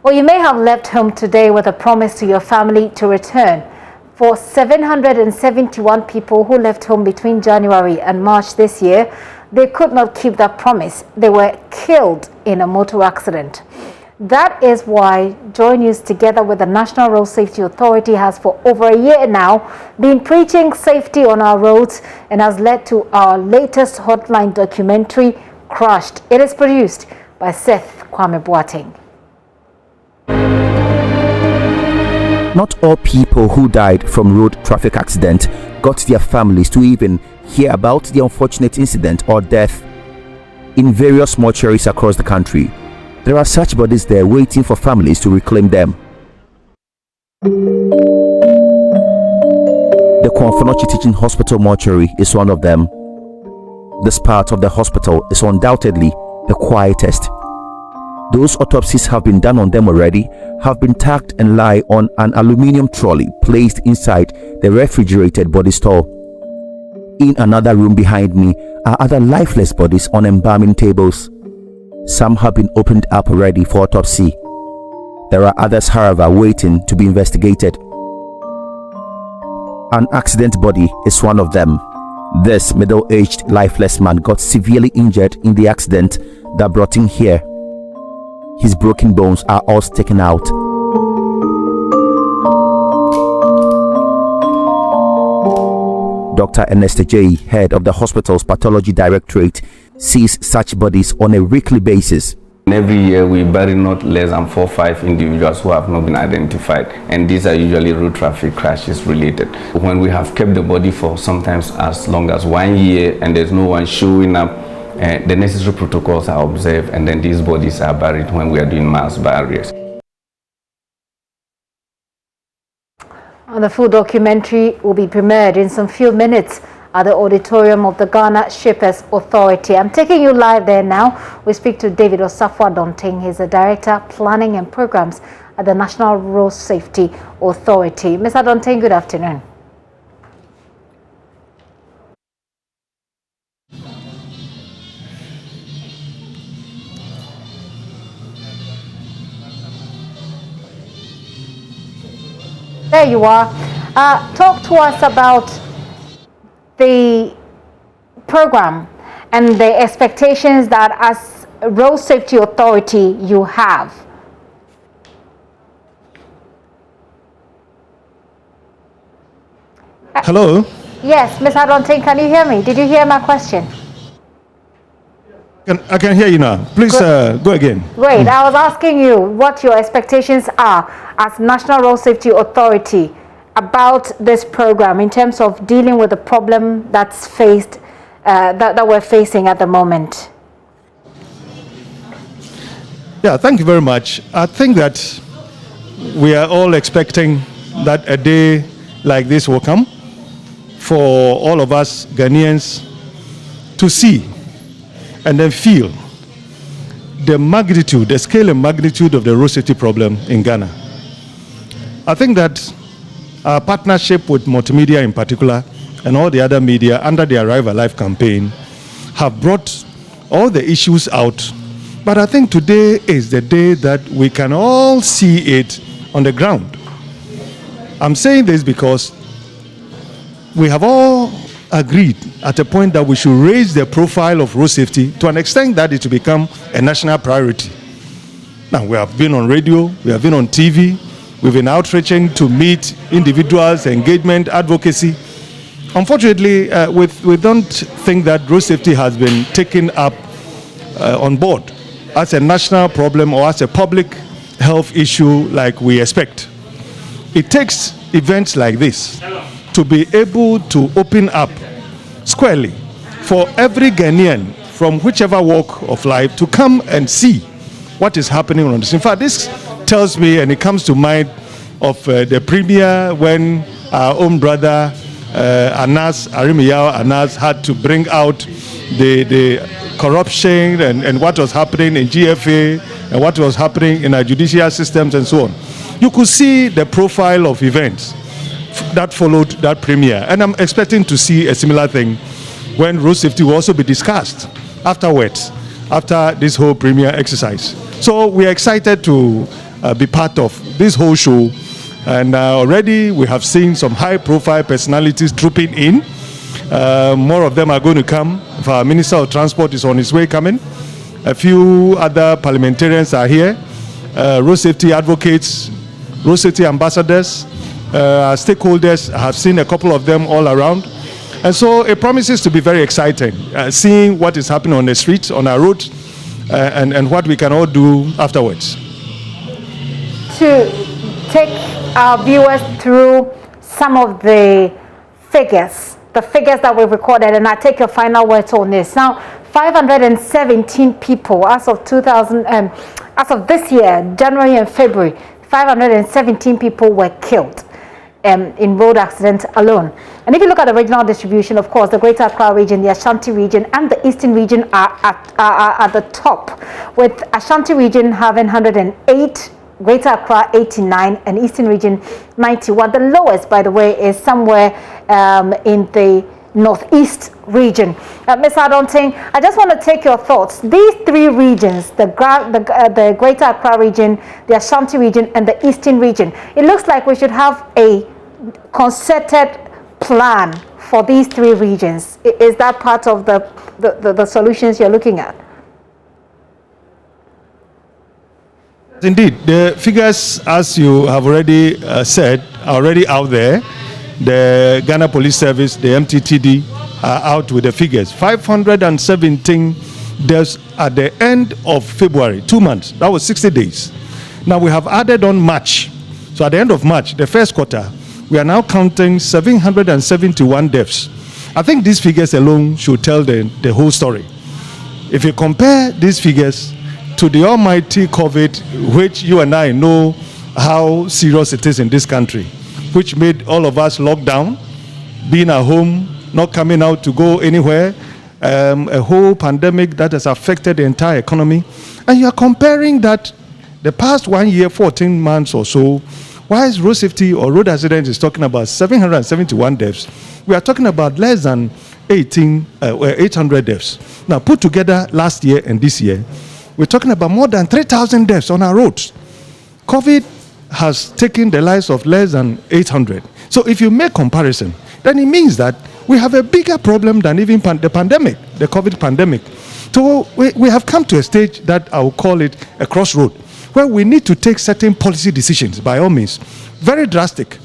Or you may have left home today with a promise to your family to return. For 771 people who left home between January and March this year, they could not keep that promise. They were killed in a motor accident. That is why JoyNews, together with the National Road Safety Authority, has for over a year now been preaching safety on our roads and has led to our latest hotline documentary, Crushed. It is produced by Seth Kwame Boateng. Not all people who died from road traffic accident got their families to even hear about the unfortunate incident or death. In various mortuaries across the country, there are such bodies there waiting for families to reclaim them. The Kwamfanochi Teaching Hospital mortuary is one of them. This part of the hospital is undoubtedly the quietest. Those autopsies have been done on them already, have been tagged and lie on an aluminium trolley placed inside the refrigerated body store. In another room behind me are other lifeless bodies on embalming tables. Some have been opened up already for autopsy. There are others, however, waiting to be investigated. An accident body is one of them. This middle-aged lifeless man got severely injured in the accident that brought him here. His broken bones are all sticking out. Dr. Ernest J., head of the hospital's pathology directorate, sees such bodies on a weekly basis. Every year we bury not less than 4 or 5 individuals who have not been identified, and these are usually road traffic crashes related. When we have kept the body for sometimes as long as 1 year and there's no one showing up, the necessary protocols are observed, and then these bodies are buried when we are doing mass burials. The full documentary will be premiered in some few minutes at the auditorium of the Ghana Shippers Authority. I'm taking you live there now. We speak to David Osafo Adonting. He's the Director, Planning and Programs at the National Road Safety Authority. Mr. Adonting, good afternoon. There you are. Talk to us about the program and the expectations that as Road Safety Authority you have. Hello? Yes, Ms. Adonting, can you hear me? Did you hear my question? I can hear you now. Please go again. Great. I was asking you what your expectations are as National Road Safety Authority about this program in terms of dealing with the problem that's faced, that we're facing at the moment. Yeah, thank you very much. I think that we are all expecting that a day like this will come for all of us Ghanaians to see and then feel the magnitude, the scale and magnitude of the road safety problem in Ghana. I think that our partnership with multimedia in particular and all the other media under the Arrive Alive campaign have brought all the issues out. But I think today is the day that we can all see it on the ground. I'm saying this because we have all agreed at a point that we should raise the profile of road safety to an extent that it will become a national priority. Now, we have been on radio, we have been on TV, we've been outreaching to meet individuals, engagement, advocacy. Unfortunately, we don't think that road safety has been taken up on board as a national problem or as a public health issue like we expect. It takes events like this to be able to open up squarely for every Ghanaian from whichever walk of life to come and see what is happening on this. In fact, this tells me, and it comes to mind of the premiere when our own brother Anas, Arimiyao Anas, had to bring out the corruption and what was happening in GFA and what was happening in our judicial systems and so on. You could see the profile of events that followed that premiere, and I'm expecting to see a similar thing when road safety will also be discussed afterwards, after this whole premiere exercise. So we are excited to be part of this whole show. And already we have seen some high-profile personalities trooping in. More of them are going to come. Our Minister of Transport is on his way coming. A few other parliamentarians are here. Road safety advocates, road safety ambassadors, stakeholders. I have seen a couple of them all around. And so it promises to be very exciting, seeing what is happening on the streets, on our roads, and what we can all do afterwards. To take our viewers through some of the figures that we've recorded, and I take your final words on this. Now, 517 people as of this year, January and February, 517 people were killed in road accidents alone. And if you look at the regional distribution, of course, the Greater Accra region, the Ashanti region, and the Eastern region are at the top, with Ashanti region having 108, Greater Accra 89, and Eastern region 91. The lowest, by the way, is somewhere in the Northeast region. Ms. Adonting, I just want to take your thoughts. These three regions, the Greater Accra region, the Ashanti region, and the Eastern region, it looks like we should have a concerted plan for these three regions. Is that part of the solutions you're looking at? Indeed, the figures, as you have already said, are already out there. The Ghana Police Service, the MTTD, are out with the figures. 517 deaths at the end of February, 2 months. That was 60 days. Now we have added on March. So at the end of March, the first quarter, we are now counting 771 deaths. I think these figures alone should tell the whole story. If you compare these figures to the almighty COVID, which you and I know how serious it is in this country, which made all of us locked down, being at home, not coming out to go anywhere, a whole pandemic that has affected the entire economy. And you are comparing that the past 1 year, 14 months or so, whilst road safety or road accidents is talking about 771 deaths, we are talking about less than 800 deaths. Now, put together last year and this year, we're talking about more than 3,000 deaths on our roads. COVID has taken the lives of less than 800. So if you make comparison, then it means that we have a bigger problem than even the pandemic, the COVID pandemic. So we have come to a stage that I will call it a crossroad, where we need to take certain policy decisions, by all means, very drastic.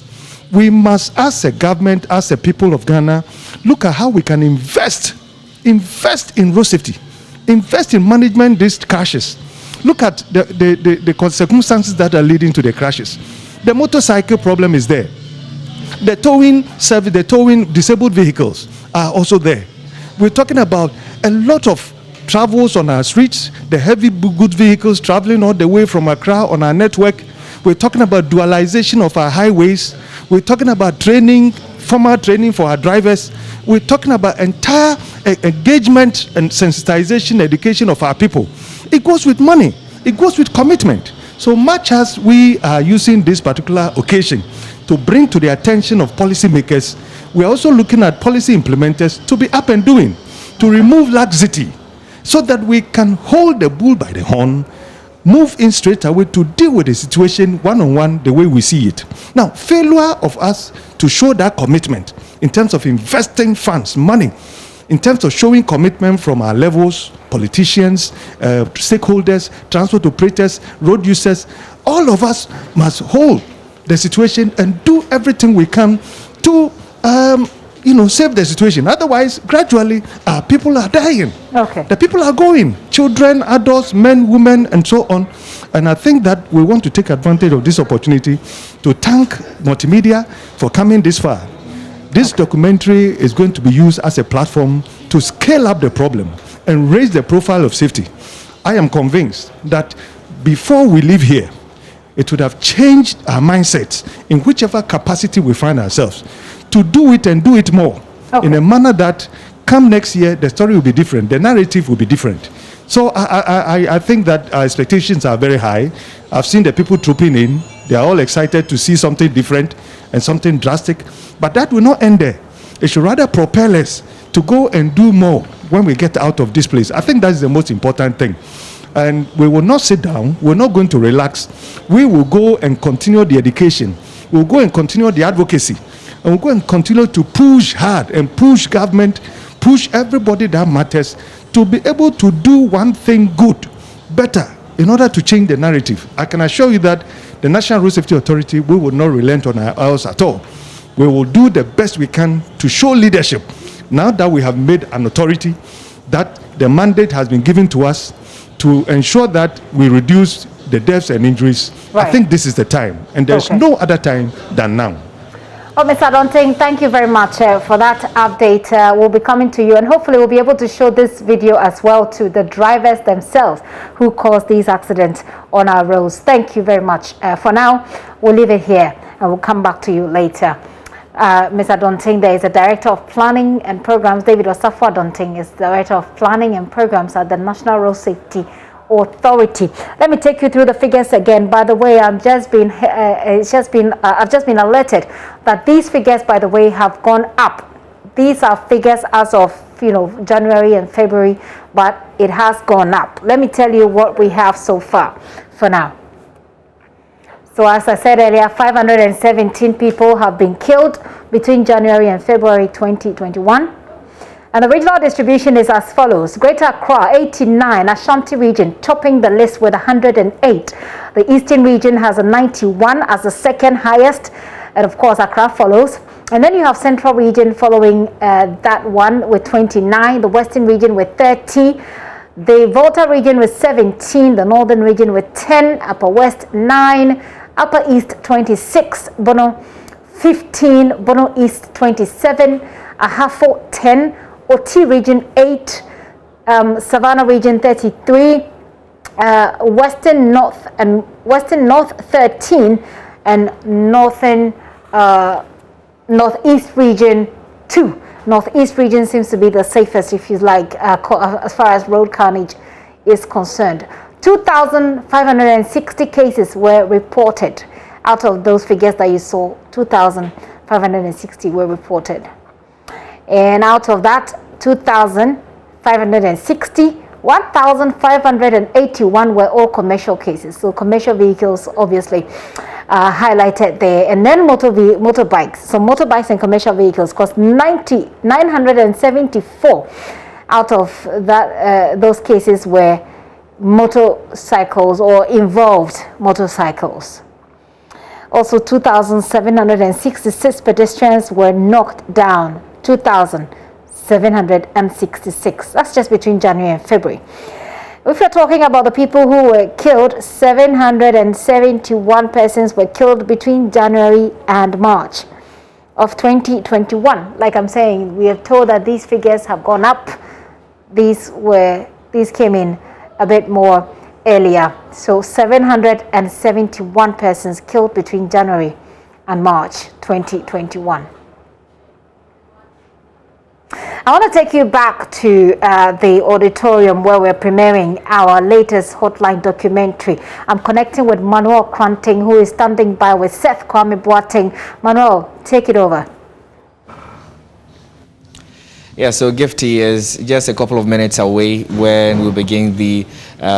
We must, as a government, as a people of Ghana, look at how we can invest in road safety, invest in management these crashes. Look at the circumstances that are leading to the crashes. The motorcycle problem is there. The towing service, the towing disabled vehicles are also there. We're talking about a lot of travels on our streets, the heavy goods vehicles traveling all the way from Accra on our network. We're talking about dualization of our highways. We're talking about training, formal training for our drivers. We're talking about entire engagement and sensitization, education of our people. It goes with money. It goes with commitment. So much as we are using this particular occasion to bring to the attention of policymakers, we're also looking at policy implementers to be up and doing, to remove laxity, so that we can hold the bull by the horn, move in straight away to deal with the situation one-on-one the way we see it. Now, failure of us to show that commitment in terms of investing funds, money, in terms of showing commitment from our levels, politicians, stakeholders, transport operators, road users, all of us must hold the situation and do everything we can to save the situation. Otherwise, gradually, people are dying. Okay. The people are going. Children, adults, men, women, and so on. And I think that we want to take advantage of this opportunity to thank Multimedia for coming this far. This documentary is going to be used as a platform to scale up the problem and raise the profile of safety. I am convinced that before we leave here, it would have changed our mindsets in whichever capacity we find ourselves to do it and do it more in a manner that come next year, the story will be different. The narrative will be different. So I think that our expectations are very high. I've seen the people trooping in. They are all excited to see something different and something drastic. But that will not end there. It should rather propel us to go and do more when we get out of this place. I think that's the most important thing. And we will not sit down. We're not going to relax. We will go and continue the education. We'll go and continue the advocacy. And we'll go and continue to push hard and push government, push everybody that matters to be able to do one thing good, better, in order to change the narrative. I can assure you that the National Road Safety Authority, we will not relent on ours at all. We will do the best we can to show leadership. Now that we have made an authority, that the mandate has been given to us to ensure that we reduce the deaths and injuries. Right. I think this is the time, and there's no other time than now. Well, Mr. Adonting, thank you very much for that update. We'll be coming to you, and hopefully we'll be able to show this video as well to the drivers themselves who caused these accidents on our roads. Thank you very much. For now, we'll leave it here, and we'll come back to you later. Mr. Adonting, there is a Director of Planning and Programs. David Osafo Adonting is Director of Planning and Programs at the National Road Safety Authority. Let me take you through the figures again. By the way, I've just been alerted that these figures, by the way, have gone up. These are figures as of January and February, but it has gone up. Let me tell you what we have so far for now. So as I said earlier, 517 people have been killed between January and February 2021. And the regional distribution is as follows. Greater Accra, 89. Ashanti region topping the list with 108. The Eastern region has a 91 as the second highest. And of course, Accra follows. And then you have Central region following that one with 29. The Western region with 30. The Volta region with 17. The Northern region with 10. Upper West, 9. Upper East, 26. Bono, 15. Bono East, 27. Ahafo, 10. Oti region 8, Savannah region 33, Western North 13, and Northeast region 2. Northeast region seems to be the safest, if you like, as far as road carnage is concerned. 2,560 cases were reported. Out of those figures that you saw, 2,560 were reported. And out of that, 2,560, 1,581 were all commercial cases. So commercial vehicles obviously highlighted there. And then motorbikes. So motorbikes and commercial vehicles cost 974 out of that. Those cases were motorcycles or involved motorcycles. Also, 2,766 pedestrians were knocked down. 2,766. That's just between January and February. If we're talking about the people who were killed, 771 persons were killed between January and March of 2021. Like I'm saying, we are told that these figures have gone up. These came in a bit more earlier. So 771 persons killed between January and March 2021. I want to take you back to the auditorium where we're premiering our latest Hotline documentary. I'm connecting with Manuel Kranting, who is standing by with Seth Kwame Boateng. Manuel, take it over. Yeah, so Gifty is just a couple of minutes away when we'll begin the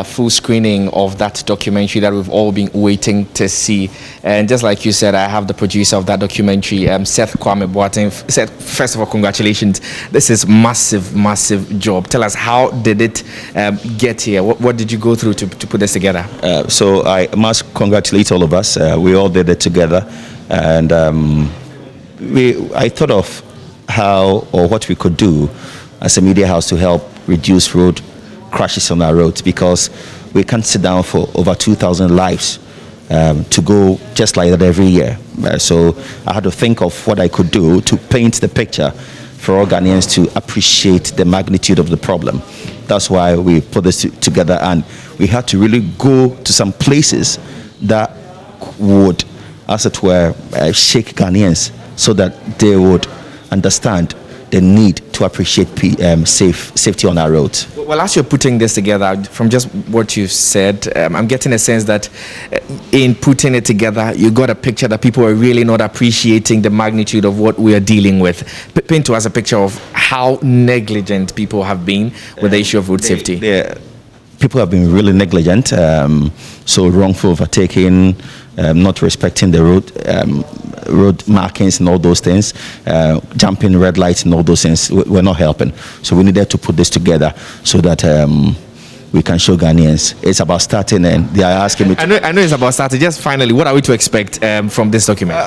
full screening of that documentary that we've all been waiting to see. And just like you said, I have the producer of that documentary, Seth Kwame Boateng. Seth, first of all, congratulations. This is massive, massive job. Tell us, how did it get here? What did you go through to put this together? So I must congratulate all of us. We all did it together. And I thought of how or what we could do as a media house to help reduce road crashes on our roads, because we can't sit down for over 2,000 lives to go just like that every year. So I had to think of what I could do to paint the picture for all Ghanaians to appreciate the magnitude of the problem. That's why we put this together, and we had to really go to some places that would, as it were, shake Ghanaians so that they would understand the need to appreciate safety on our roads. Well, as you're putting this together, from just what you've said, I'm getting a sense that in putting it together, you got a picture that people are really not appreciating the magnitude of what we are dealing with. Paint to us a picture of how negligent people have been with the issue of road safety. people have been really negligent, so wrongful overtaking, not respecting the road markings and all those things, jumping red lights and all those things were not helping. So we needed to put this together so that we can show Ghanaians. It's about starting, and they are asking me to... I know it's about starting. Just finally, what are we to expect from this document?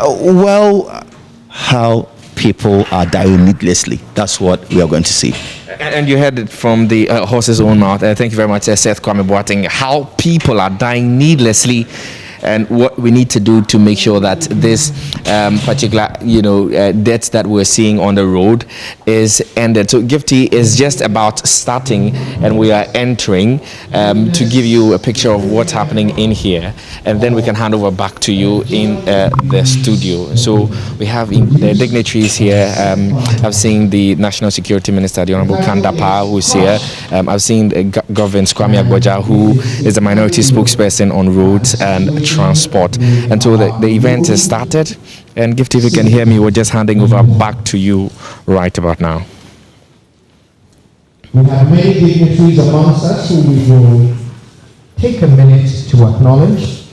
How people are dying needlessly. That's what we are going to see. And you heard it from the horse's own mouth. Thank you very much, Seth Kwame Boateng. How people are dying needlessly, and what we need to do to make sure that this particular, deaths that we're seeing on the road is ended. So Gifty is just about starting, and we are entering to give you a picture of what's happening in here, and then we can hand over back to you in the studio. So we have the dignitaries here. I've seen the National Security Minister, the Honorable Kandapa, who's here. I've seen Governor Kwame Agboja, who is the minority spokesperson on roads and transport. And so the event has started, and Gift, if you can hear me, we're just handing over back to you right about now. We have many dignitaries amongst us who we will take a minute to acknowledge.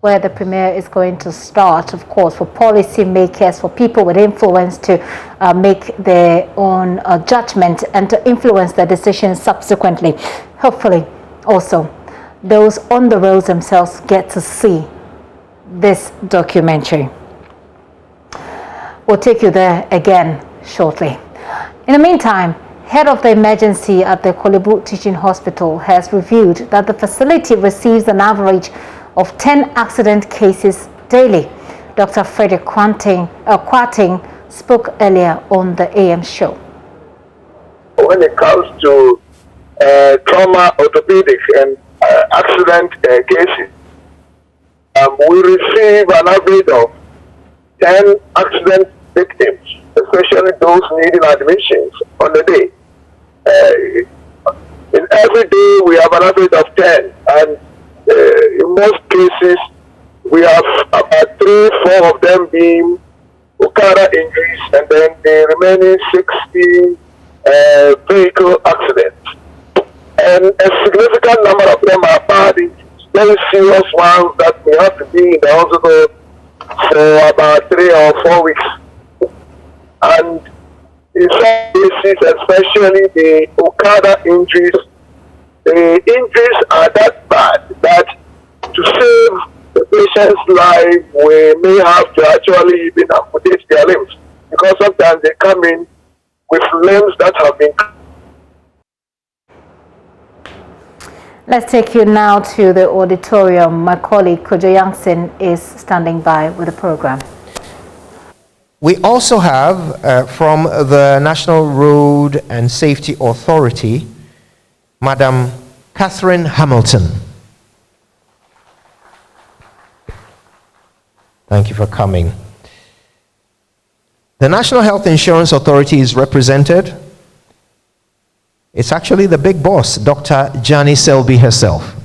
Where the Premier is going to start, of course, for policy makers, for people with influence to make their own judgment and to influence their decisions subsequently. Hopefully, also, those on the roads themselves get to see this documentary. We'll take you there again shortly. In the meantime, head of the emergency at the Kolebu Teaching Hospital has revealed that the facility receives an average of 10 accident cases daily. Dr. Frederick Kwating spoke earlier on the AM show. When it comes to trauma, orthopedics, and accident cases, we receive an average of 10 accident victims, especially those needing admissions on the day. In every day, we have an average of 10, and in most cases, we have about 3-4 of them being Okada injuries, and then the remaining 60 vehicle accidents. And a significant number of them are bad injuries, very serious ones that we have to be in the hospital for about 3 or 4 weeks. And in some cases, especially the Okada injuries, the injuries are that bad that to save the patient's life, we may have to actually even amputate their limbs, because sometimes they come in with limbs that have been... Let's take you now to the auditorium. My colleague Kojo Yangson is standing by with the program. We also have from the National Road and Safety Authority, Madam Catherine Hamilton. Thank you for coming. The National Health Insurance Authority is represented. It's actually the big boss, Dr. Jani Selby herself.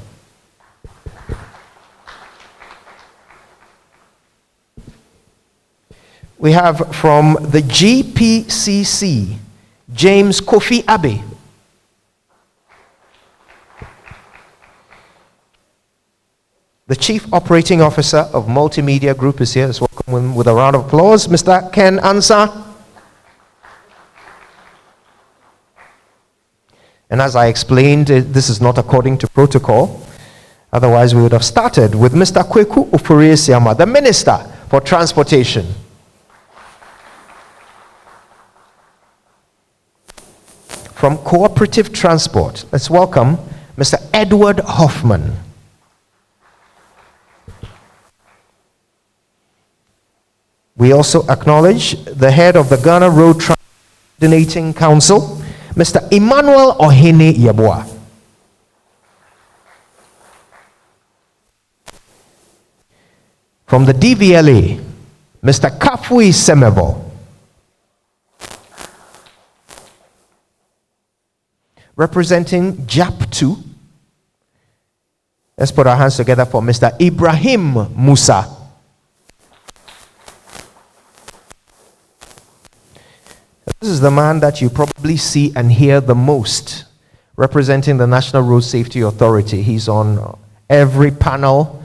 We have from the GPCC, James Kofi Abe. The Chief Operating Officer of Multimedia Group is here. Let's welcome him with a round of applause. Mr. Ken Ansah. And as I explained, this is not according to protocol. Otherwise, we would have started with Mr. Kweku Ofori-Siama, the Minister for Transportation. From Cooperative Transport, let's welcome Mr. Edward Hoffman. We also acknowledge the head of the Ghana Road Coordinating Council, Mr. Emmanuel Ohene Yeboah. From the DVLA, Mr. Kafui Semebo. Representing JAP2, let's put our hands together for Mr. Ibrahim Musa. This is the man that you probably see and hear the most representing the National Road Safety Authority. He's on every panel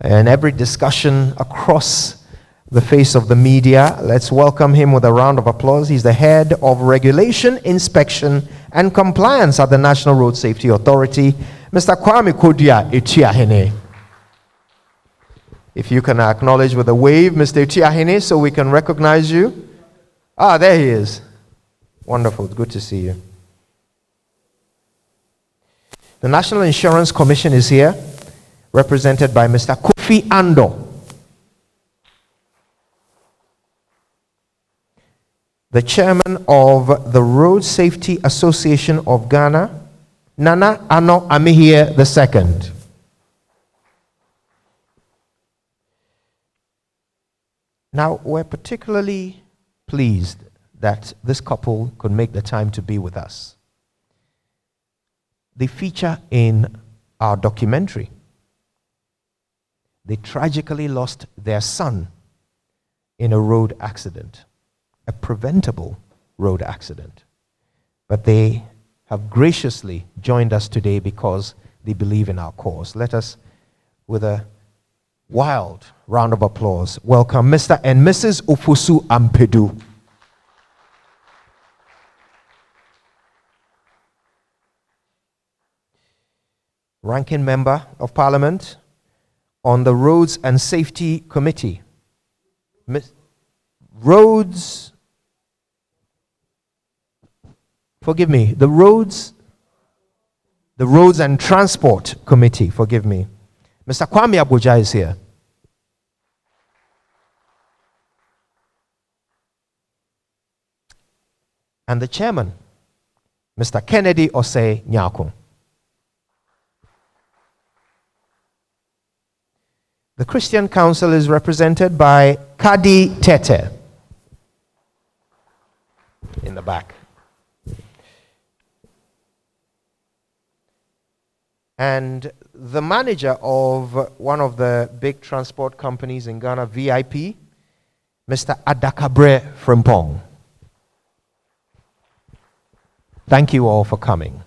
and every discussion across the face of the media. Let's welcome him with a round of applause. He's the head of Regulation, Inspection and Compliance at the National Road Safety Authority, Mr. Kwame Kodia Etiahene. If you can acknowledge with a wave, Mr. Etiahene, so we can recognize you. Ah, there he is. Wonderful. Good to see you. The National Insurance Commission is here, represented by Mr. Kofi Ando. The chairman of the Road Safety Association of Ghana, Nana Ano Amihie II. Now, we're particularly pleased that this couple could make the time to be with us. They feature in our documentary. They tragically lost their son in a road accident, a preventable road accident. But they have graciously joined us today because they believe in our cause. Let us, with a wild round of applause, welcome Mr. and Mrs. Ofosu Ampedu. Ranking Member of Parliament on the Roads and Safety Committee. Roads and Transport Committee, forgive me. Mr. Kwame Abuja is here. And the chairman, Mr. Kennedy Osei Nyako. The Christian Council is represented by Kadi Tete in the back. And the manager of one of the big transport companies in Ghana, VIP, Mr. Adakabre Frimpong. Thank you all for coming.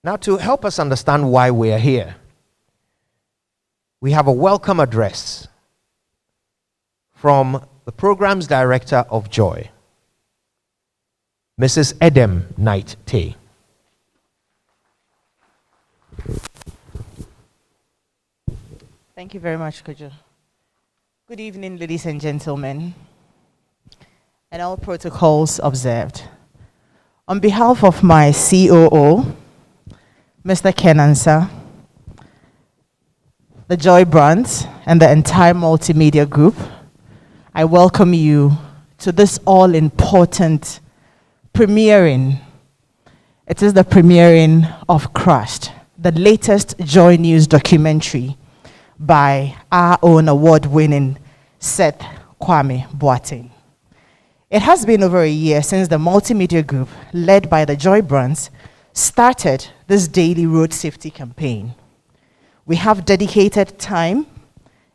Now, to help us understand why we are here, we have a welcome address from the Programs Director of Joy, Mrs. Edem Knight Tay. Thank you very much, Kojo. Good evening, ladies and gentlemen, and all protocols observed. On behalf of my COO, Mr. Kenansa, the Joy Brands, and the entire multimedia group, I welcome you to this all-important premiering. It is the premiering of Crushed, the latest JoyNews documentary by our own award-winning Seth Kwame Boateng. It has been over a year since the multimedia group, led by the Joy Brands, started this daily road safety campaign. We have dedicated time,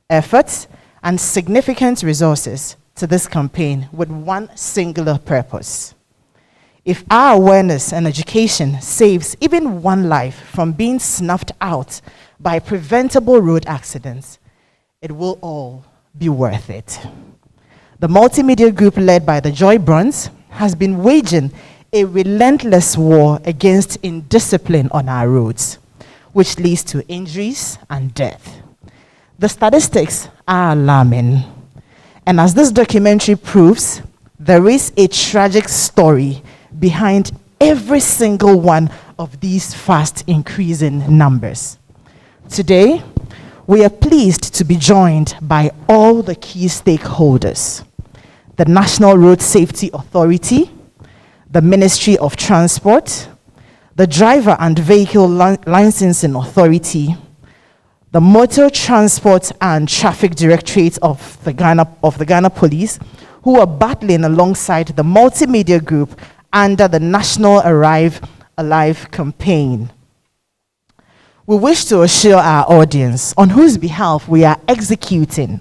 efforts, and significant resources to this campaign with one singular purpose. If our awareness and education saves even one life from being snuffed out by preventable road accidents, it will all be worth it. The multimedia group led by the Joy Brands has been waging a relentless war against indiscipline on our roads, which leads to injuries and death. The statistics are alarming. And as this documentary proves, there is a tragic story behind every single one of these fast increasing numbers. Today, we are pleased to be joined by all the key stakeholders: the National Road Safety Authority, the Ministry of Transport, the Driver and Vehicle Licensing Authority, the Motor Transport and Traffic Directorate of the Ghana Police, who are battling alongside the multimedia group under the National Arrive Alive campaign. We wish to assure our audience on whose behalf we are executing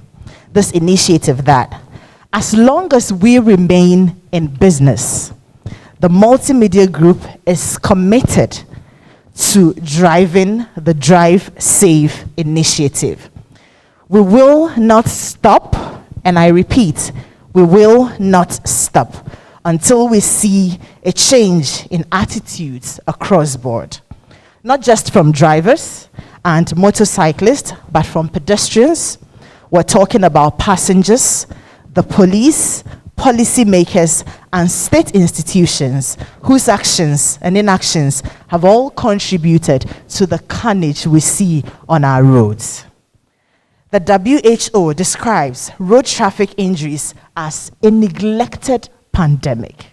this initiative that as long as we remain in business, the multimedia group is committed to driving the Drive Safe initiative. We will not stop, and I repeat, we will not stop until we see a change in attitudes across board. Not just from drivers and motorcyclists, but from pedestrians. We're talking about passengers, the police, policymakers, and state institutions whose actions and inactions have all contributed to the carnage we see on our roads. The WHO describes road traffic injuries as a neglected pandemic.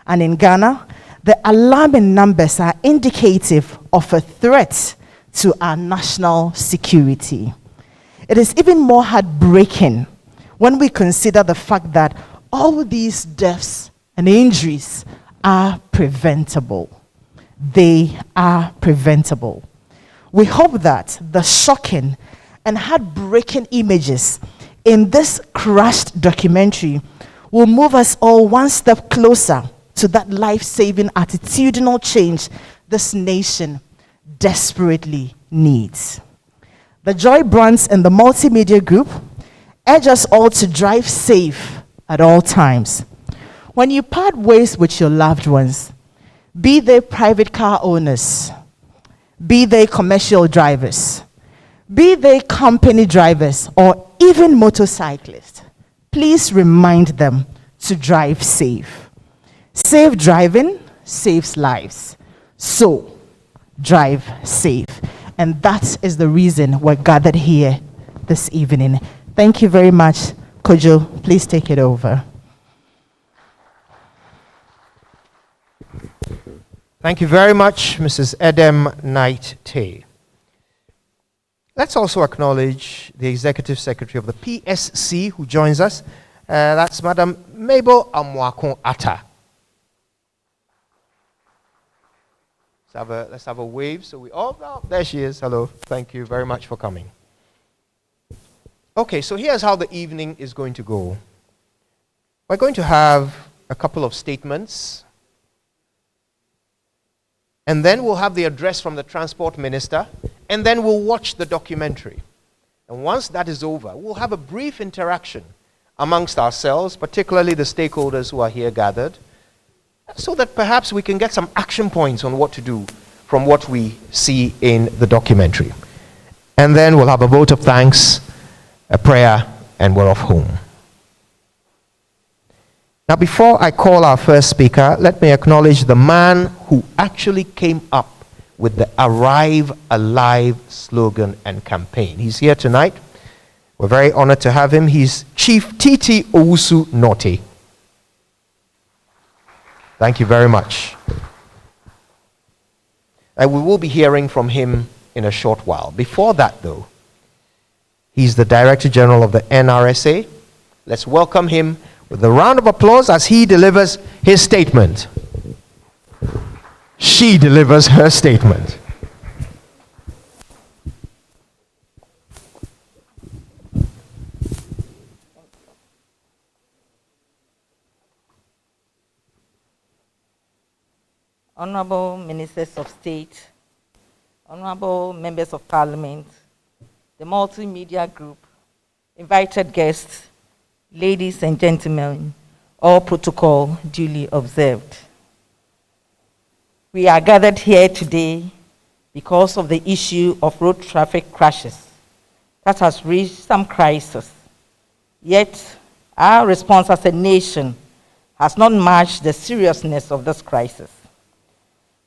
And in Ghana, the alarming numbers are indicative of a threat to our national security. It is even more heartbreaking when we consider the fact that all these deaths and injuries are preventable. They are preventable. We hope that the shocking and heartbreaking images in this crashed documentary will move us all one step closer to that life-saving attitudinal change this nation desperately needs. The Joy Brands and the Multimedia Group urge us all to drive safe at all times. When you part ways with your loved ones, be they private car owners, be they commercial drivers, be they company drivers, or even motorcyclists, please remind them to drive safe. Safe driving saves lives. So, drive safe. And that is the reason we're gathered here this evening. Thank you very much. Kojo, please take it over. Thank you very much, Mrs. Edem Knight-Tay. Let's also acknowledge the Executive Secretary of the PSC who joins us. That's Madam Mabel Amwakon Atta. Let's have a wave so we all know. There she is. Hello. Thank you very much for coming. Okay, so here's how the evening is going to go. We're going to have a couple of statements, and then we'll have the address from the Transport Minister, and then we'll watch the documentary. And once that is over, we'll have a brief interaction amongst ourselves, particularly the stakeholders who are here gathered, so that perhaps we can get some action points on what to do from what we see in the documentary. And then we'll have a vote of thanks, a prayer, and we're off home. Now, before I call our first speaker, let me acknowledge the man who actually came up with the Arrive Alive slogan and campaign. He's here tonight. We're very honored to have him. He's Chief Titi Owusu Norte. Thank you very much. And we will be hearing from him in a short while. Before that, though, he's the Director General of the NRSA. Let's welcome him with a round of applause as he delivers his statement. She delivers her statement. Honorable Ministers of State, Honorable Members of Parliament, the Multimedia Group, invited guests, ladies and gentlemen, all protocol duly observed. We are gathered here today because of the issue of road traffic crashes that has reached some crisis. Yet, our response as a nation has not matched the seriousness of this crisis.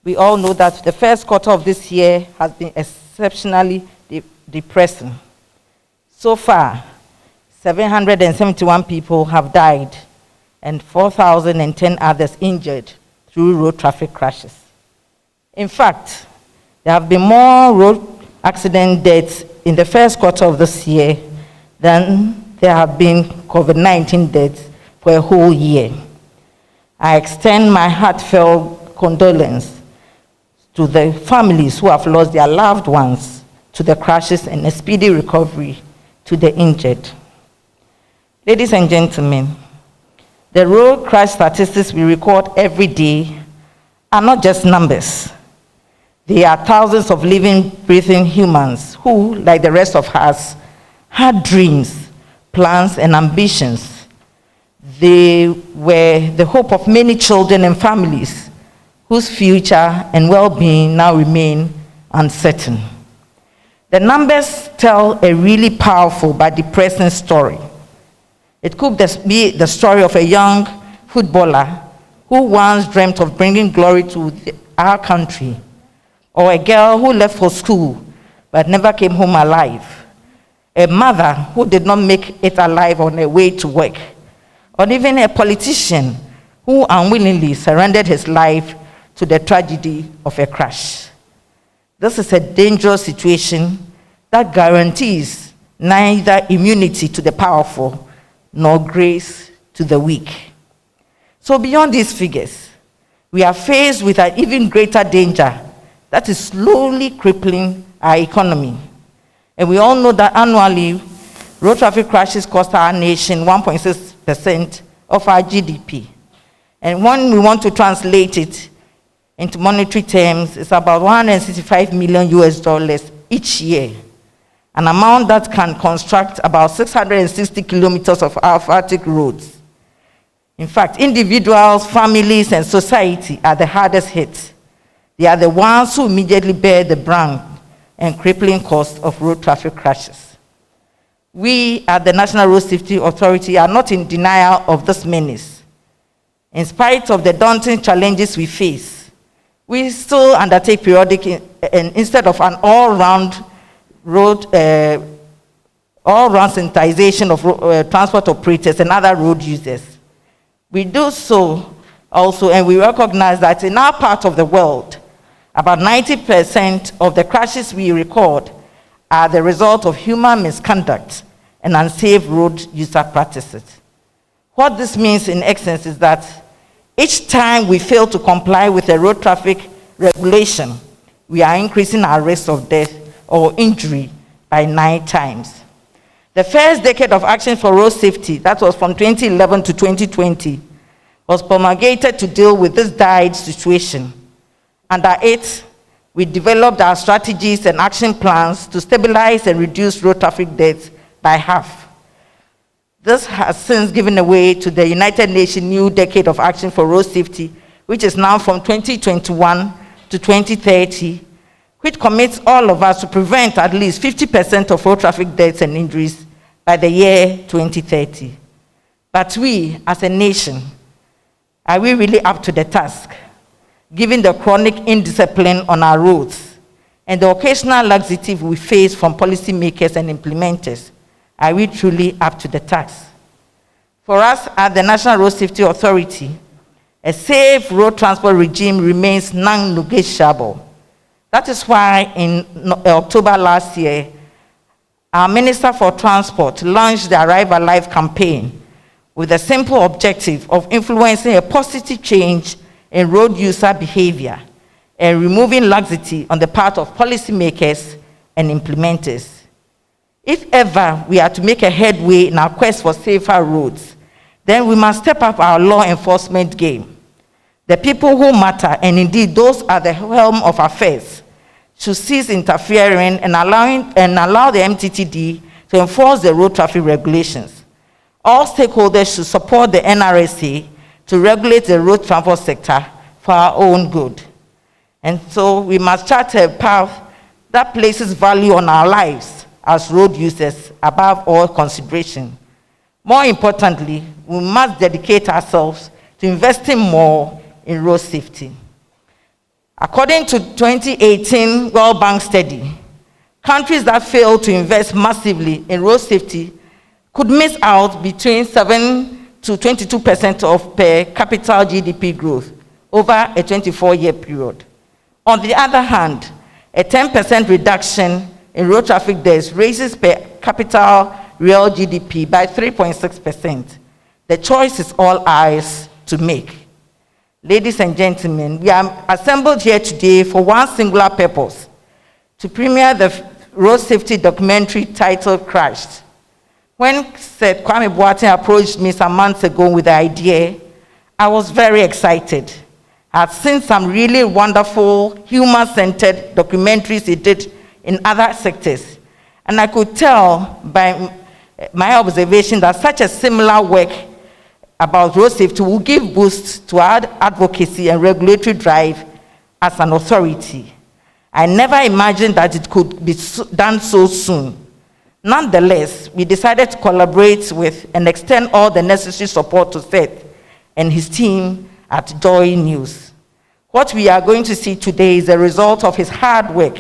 We all know that the first quarter of this year has been exceptionally depressing. So far, 771 people have died and 4,010 others injured through road traffic crashes. In fact, there have been more road accident deaths in the first quarter of this year than there have been COVID-19 deaths for a whole year. I extend my heartfelt condolence to the families who have lost their loved ones to the crashes and a speedy recovery to the injured. Ladies and gentlemen, The road crash statistics we record every day are not just numbers. They are thousands of living, breathing humans who, like the rest of us, had dreams, plans, and ambitions. They were the hope of many children and families whose future and well-being now remain uncertain. The numbers tell a really powerful but depressing story. It could be the story of a young footballer who once dreamt of bringing glory to our country, or a girl who left for school but never came home alive, a mother who did not make it alive on her way to work, or even a politician who unwillingly surrendered his life to the tragedy of a crash. This is a dangerous situation that guarantees neither immunity to the powerful nor grace to the weak. So beyond these figures, we are faced with an even greater danger that is slowly crippling our economy. And we all know that annually, road traffic crashes cost our nation 1.6% of our GDP. And when we want to translate it into monetary terms, it's about $165 million each year, an amount that can construct about 660 kilometers of asphaltic roads. In fact, individuals, families, and society are the hardest hit. They are the ones who immediately bear the brunt and crippling cost of road traffic crashes. We at the National Road Safety Authority are not in denial of this menace. In spite of the daunting challenges we face, we still undertake periodic, and instead of an all-round sensitization of transport operators and other road users. We do so also, and we recognize that in our part of the world, about 90% of the crashes we record are the result of human misconduct and unsafe road user practices. What this means in essence is that each time we fail to comply with a road traffic regulation, we are increasing our risk of death or injury by 9 times. The first decade of action for road safety, that was from 2011 to 2020, was promulgated to deal with this dire situation. Under it, we developed our strategies and action plans to stabilize and reduce road traffic deaths by half. This has since given way to the United Nations New Decade of Action for Road Safety, which is now from 2021 to 2030, which commits all of us to prevent at least 50% of road traffic deaths and injuries by the year 2030. But we, as a nation, are we really up to the task? Given the chronic indiscipline on our roads and the occasional laxity we face from policymakers and implementers, are we truly up to the task? For us at the National Road Safety Authority, a safe road transport regime remains non-negotiable. That is why in October last year, our Minister for Transport launched the Arrive Alive campaign with the simple objective of influencing a positive change in road user behavior and removing laxity on the part of policymakers and implementers. If ever we are to make a headway in our quest for safer roads, then we must step up our law enforcement game. The people who matter, and indeed those at the helm of affairs, should cease interfering and allow the MTTD to enforce the road traffic regulations. All stakeholders should support the NRSA to regulate the road transport sector for our own good. And so we must chart a path that places value on our lives as road users above all consideration. More importantly, we must dedicate ourselves to investing more in road safety. According to 2018 World Bank study, countries that fail to invest massively in road safety could miss out between 7 to 22% of per capita GDP growth over a 24-year period. On the other hand, a 10% reduction in road traffic deaths raises per capita real GDP by 3.6%. The choice is all ours to make. Ladies and gentlemen, we are assembled here today for one singular purpose: to premiere the road safety documentary titled Crashed. When Seth Kwame Boateng approached me some months ago with the idea, I was very excited. I've seen some really wonderful human-centered documentaries he did in other sectors. And I could tell by my observation that such a similar work about road safety will give boost to our advocacy and regulatory drive as an authority. I never imagined that it could be done so soon. Nonetheless, we decided to collaborate with and extend all the necessary support to Seth and his team at JoyNews. What we are going to see today is a result of his hard work,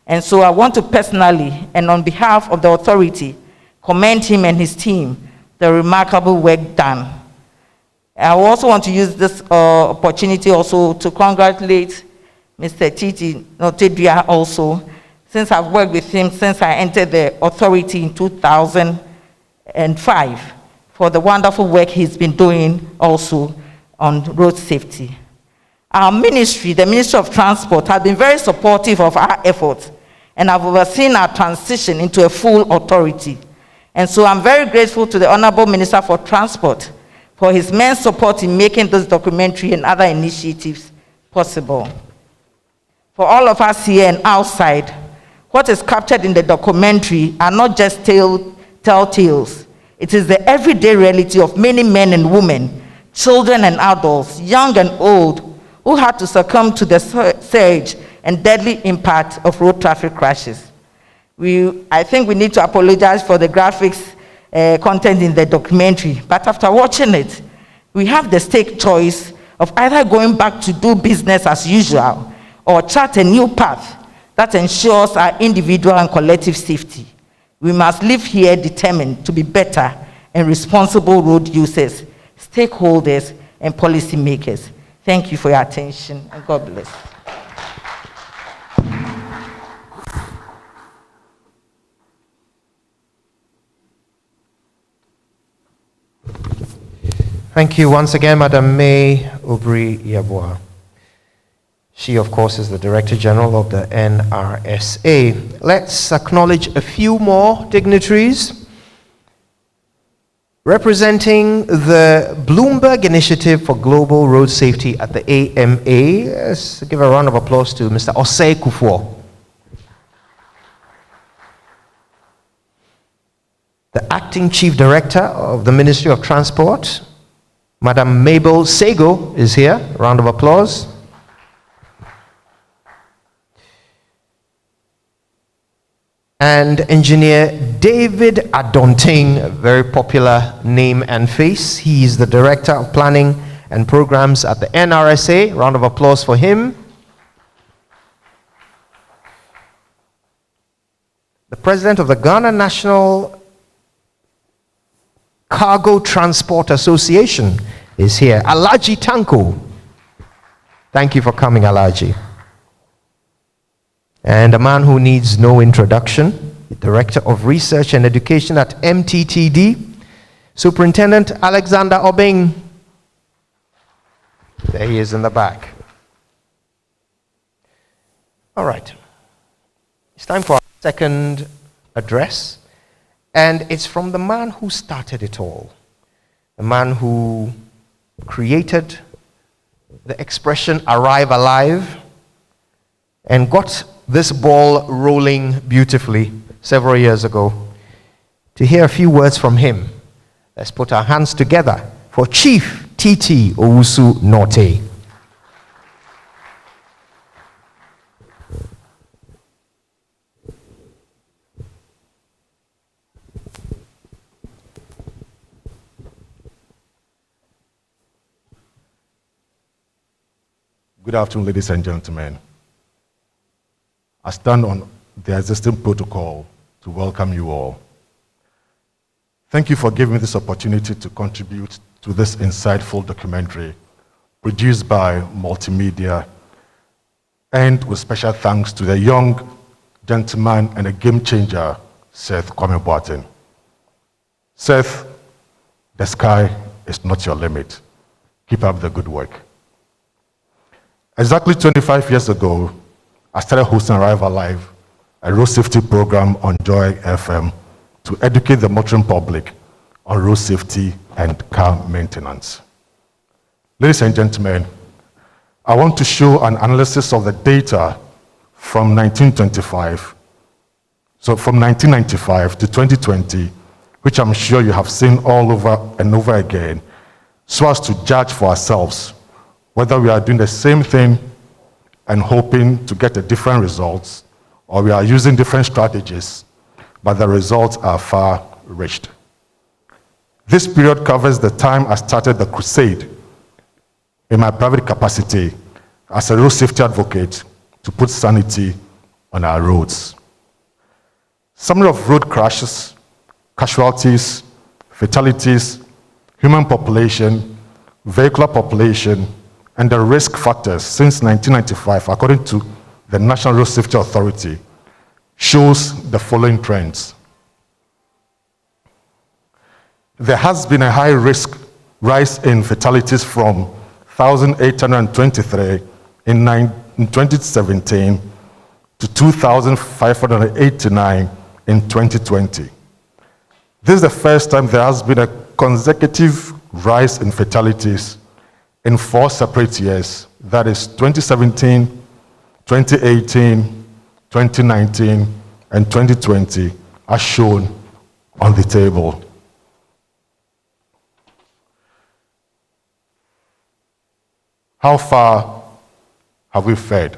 and so I want to personally and on behalf of the authority commend him and his team the remarkable work done. I also want to use this opportunity also to congratulate Mr. Titi Notedria also, since I've worked with him since I entered the authority in 2005, for the wonderful work he's been doing also on road safety. Our ministry, the Ministry of Transport, has been very supportive of our efforts and have overseen our transition into a full authority. And so I'm very grateful to the Honorable Minister for Transport for his immense support in making this documentary and other initiatives possible. For all of us here and outside, what is captured in the documentary are not just telltales. It is the everyday reality of many men and women, children and adults, young and old, who had to succumb to the surge and deadly impact of road traffic crashes. I think we need to apologize for the graphics content in the documentary, but after watching it, we have the stake choice of either going back to do business as usual or chart a new path that ensures our individual and collective safety. We must live here determined to be better and responsible road users, stakeholders, and policymakers. Thank you for your attention, and God bless. Thank you once again, Madam May Obri Yabua. She, of course, is the Director General of the NRSA. Let's acknowledge a few more dignitaries. Representing the Bloomberg Initiative for Global Road Safety at the AMA, let's give a round of applause to Mr. Osei Kufuor. The Acting Chief Director of the Ministry of Transport, Madam Mabel Sego, is here. A round of applause. And Engineer David Adonting, a very popular name and face. He is the Director of Planning and Programs at the NRSA. Round of applause for him. The President of the Ghana National Cargo Transport Association is here. Alaji Tanko. Thank you for coming, Alaji. And a man who needs no introduction, the Director of Research and Education at MTTD, Superintendent Alexander Obeng. There he is in the back. All right. It's time for our second address. And it's from the man who started it all. The man who created the expression "arrive alive" and got this ball rolling beautifully several years ago. To hear a few words from him, let's put our hands together for Chief T.T. Owusu Norte. Good afternoon, ladies and gentlemen. I stand on the existing protocol to welcome you all. Thank you for giving me this opportunity to contribute to this insightful documentary produced by Multimedia, and with special thanks to the young gentleman and a game changer, Seth Kwame Boateng. Seth, the sky is not your limit. Keep up the good work. Exactly 25 years ago, I started hosting Arrive Alive, a road safety program on Joy FM to educate the motoring public on road safety and car maintenance. Ladies and gentlemen, I want to show an analysis of the data from 1925. So from 1995 to 2020, which I'm sure you have seen all over and over again, so as to judge for ourselves whether we are doing the same thing and hoping to get a different results, or we are using different strategies, but the results are far-reached. This period covers the time I started the crusade in my private capacity as a road safety advocate to put sanity on our roads. Summary of road crashes, casualties, fatalities, human population, vehicular population, and the risk factors since 1995, according to the National Road Safety Authority, shows the following trends. There has been a high risk rise in fatalities from 1,823 in 2017 to 2,589 in 2020. This is the first time there has been a consecutive rise in fatalities in 4 separate years. That is 2017, 2018, 2019, and 2020, as shown on the table. How far have we fared?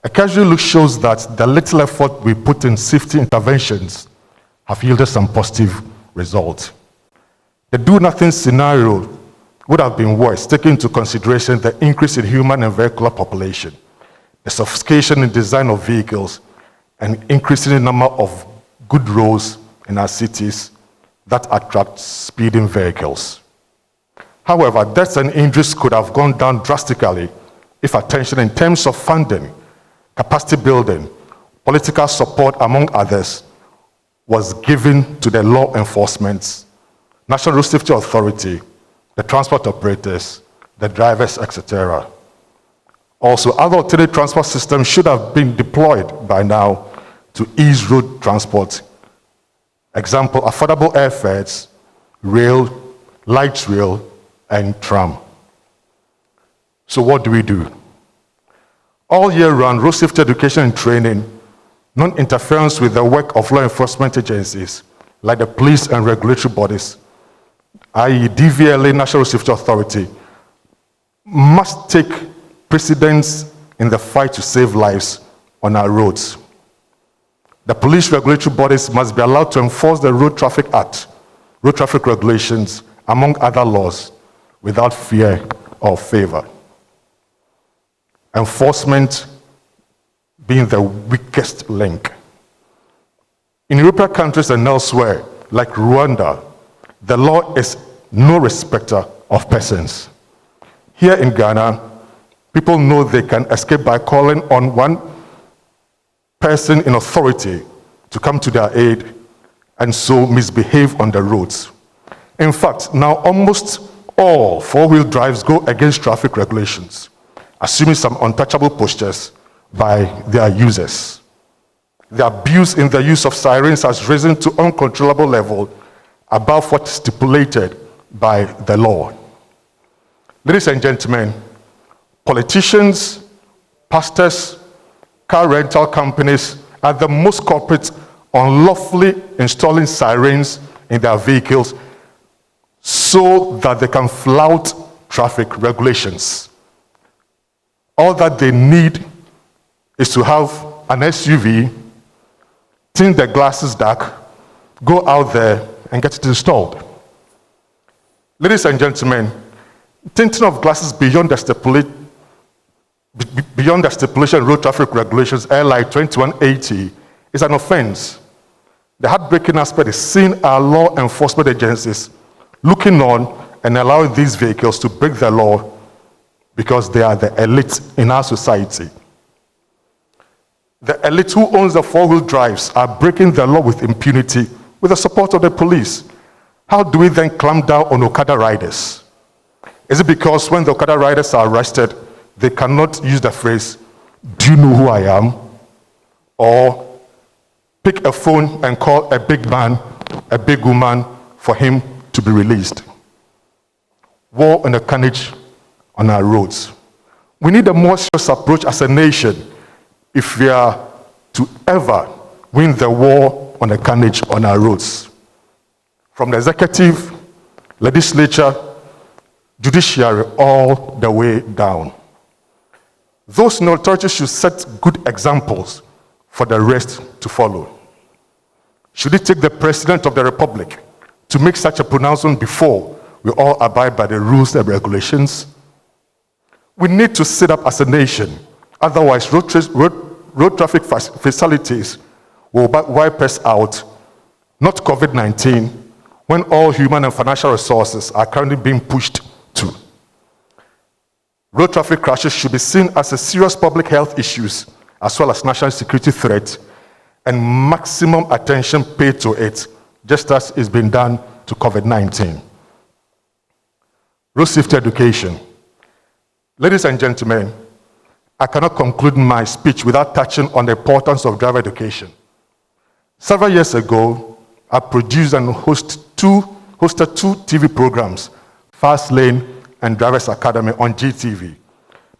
A casual look shows that the little effort we put in safety interventions have yielded some positive results. The do-nothing scenario would have been worse, taking into consideration the increase in human and vehicular population, the sophistication in design of vehicles, and increasing the number of good roads in our cities that attract speeding vehicles. However, deaths and injuries could have gone down drastically if attention in terms of funding, capacity building, political support, among others, was given to the law enforcement, National Road Safety Authority, the transport operators, the drivers, etc. Also, other alternative transport systems should have been deployed by now to ease road transport. Example, affordable airfares, rail, light rail, and tram. So what do we do? All year round, road safety education and training, non-interference with the work of law enforcement agencies like the police and regulatory bodies, i.e. DVLA, National Road Safety Authority, must take precedence in the fight to save lives on our roads. The police regulatory bodies must be allowed to enforce the Road Traffic Act, road traffic regulations, among other laws, without fear or favor. Enforcement being the weakest link. In European countries and elsewhere, like Rwanda, the law is no respecter of persons. Here in Ghana, people know they can escape by calling on one person in authority to come to their aid and so misbehave on the roads. In fact, now almost all four-wheel drives go against traffic regulations, assuming some untouchable postures by their users. The abuse in the use of sirens has risen to uncontrollable level above what is stipulated by the law. Ladies and gentlemen, politicians, pastors, car rental companies are the most culprits unlawfully installing sirens in their vehicles so that they can flout traffic regulations. All that they need is to have an SUV, tint the glasses dark, go out there and get it installed. Ladies and gentlemen, tinting of glasses beyond the stipulation road traffic regulations, LI 2180, is an offense. The heartbreaking aspect is seeing our law enforcement agencies looking on and allowing these vehicles to break the law because they are the elite in our society. The elite who owns the four-wheel drives are breaking the law with impunity with the support of the police. How do we then clamp down on Okada riders? Is it because when the Okada riders are arrested, they cannot use the phrase, "Do you know who I am?" or pick a phone and call a big man, a big woman for him to be released. War and the carnage on our roads. We need a more serious approach as a nation if we are to ever win the war on the carnage on our roads. From the executive, legislature, judiciary, all the way down. Those in authority should set good examples for the rest to follow. Should it take the President of the Republic to make such a pronouncement before we all abide by the rules and regulations? We need to sit up as a nation, otherwise road traffic facilities will wipe us out, not COVID-19, when all human and financial resources are currently being pushed to. Road traffic crashes should be seen as a serious public health issues as well as national security threat, and maximum attention paid to it, just as is being done to COVID-19. Road safety education. Ladies and gentlemen, I cannot conclude my speech without touching on the importance of driver education. Several years ago, I produced and hosted two TV programs, Fast Lane and Drivers Academy on GTV,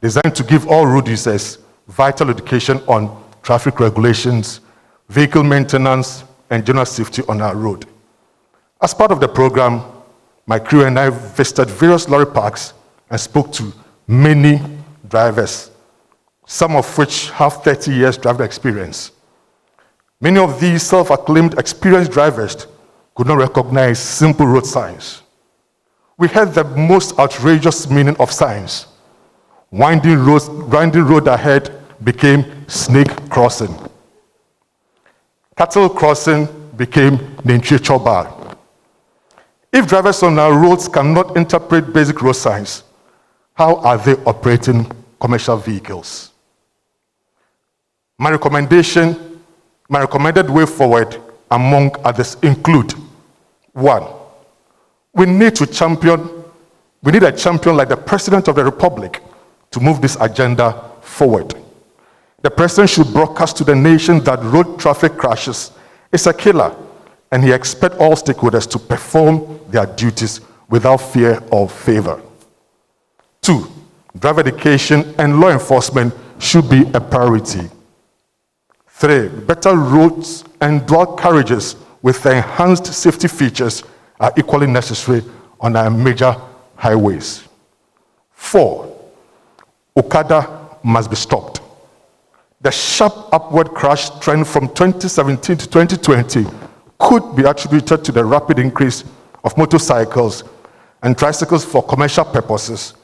designed to give all road users vital education on traffic regulations, vehicle maintenance, and general safety on our road. As part of the program, my crew and I visited various lorry parks and spoke to many drivers, some of which have 30 years driver experience. Many of these self-acclaimed experienced drivers could not recognize simple road signs. We heard the most outrageous meaning of signs. Winding road ahead became snake crossing. Cattle crossing became Nentwie Choba. If drivers on our roads cannot interpret basic road signs, how are they operating commercial vehicles? My recommended way forward, among others, include: 1, we need a champion like the President of the Republic to move this agenda forward. The President should broadcast to the nation that road traffic crashes is a killer, and he expects all stakeholders to perform their duties without fear or favor. 2, driver education and law enforcement should be a priority. 3, better roads and dual carriages with enhanced safety features are equally necessary on our major highways. 4, Okada must be stopped. The sharp upward crash trend from 2017 to 2020 could be attributed to the rapid increase of motorcycles and tricycles for commercial purposes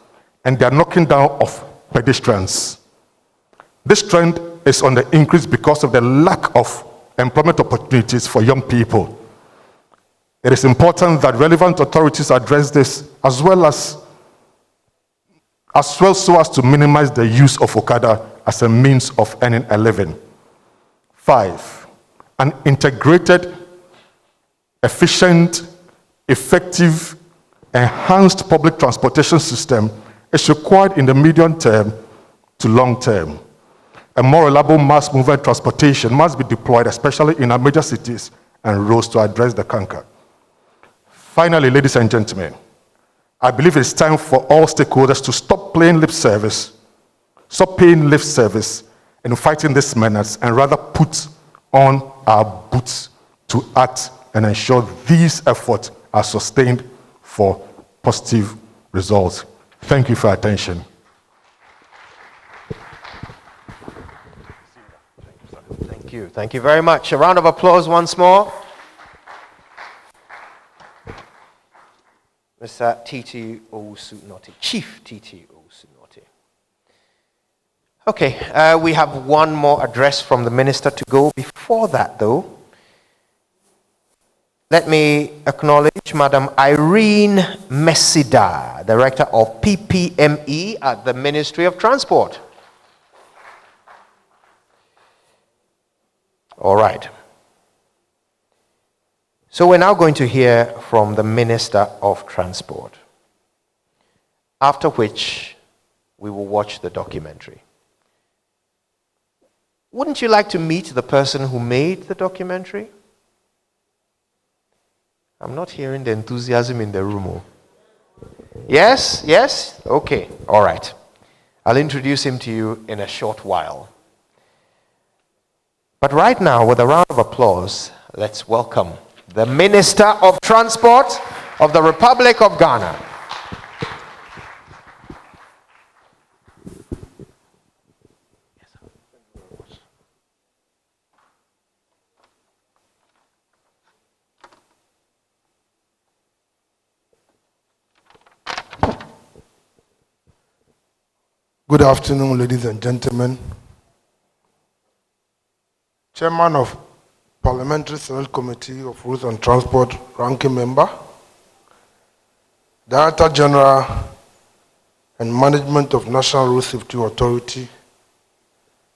and their knocking down of pedestrians. This trend is on the increase because of the lack of employment opportunities for young people. It is important that relevant authorities address this as well so as to minimize the use of Okada as a means of earning a living. 5, an integrated, efficient, effective, enhanced public transportation system is required in the medium term to long term. A more reliable mass movement transportation must be deployed, especially in our major cities and roads, to address the canker. Finally, ladies and gentlemen, I believe it's time for all stakeholders to stop paying lip service in fighting these menace, and rather put on our boots to act and ensure these efforts are sustained for positive results. Thank you for your attention. Thank you. Thank you very much. A round of applause once more. Mr. Titi Owusu-Nortey, Chief Titi Owusu-Nortey. Okay, we have one more address from the minister to go. Before that, though, let me acknowledge Madam Irene Mesida, Director of PPME at the Ministry of Transport. All right. So we're now going to hear from the Minister of Transport, after which we will watch the documentary. Wouldn't you like to meet the person who made the documentary? I'm not hearing the enthusiasm in the room. Yes? Yes? Okay. All right. I'll introduce him to you in a short while. But right now, with a round of applause, let's welcome the Minister of Transport of the Republic of Ghana. Good afternoon, ladies and gentlemen. Chairman of Parliamentary Select Committee of Roads and Transport, Ranking Member, Director General and Management of National Road Safety Authority,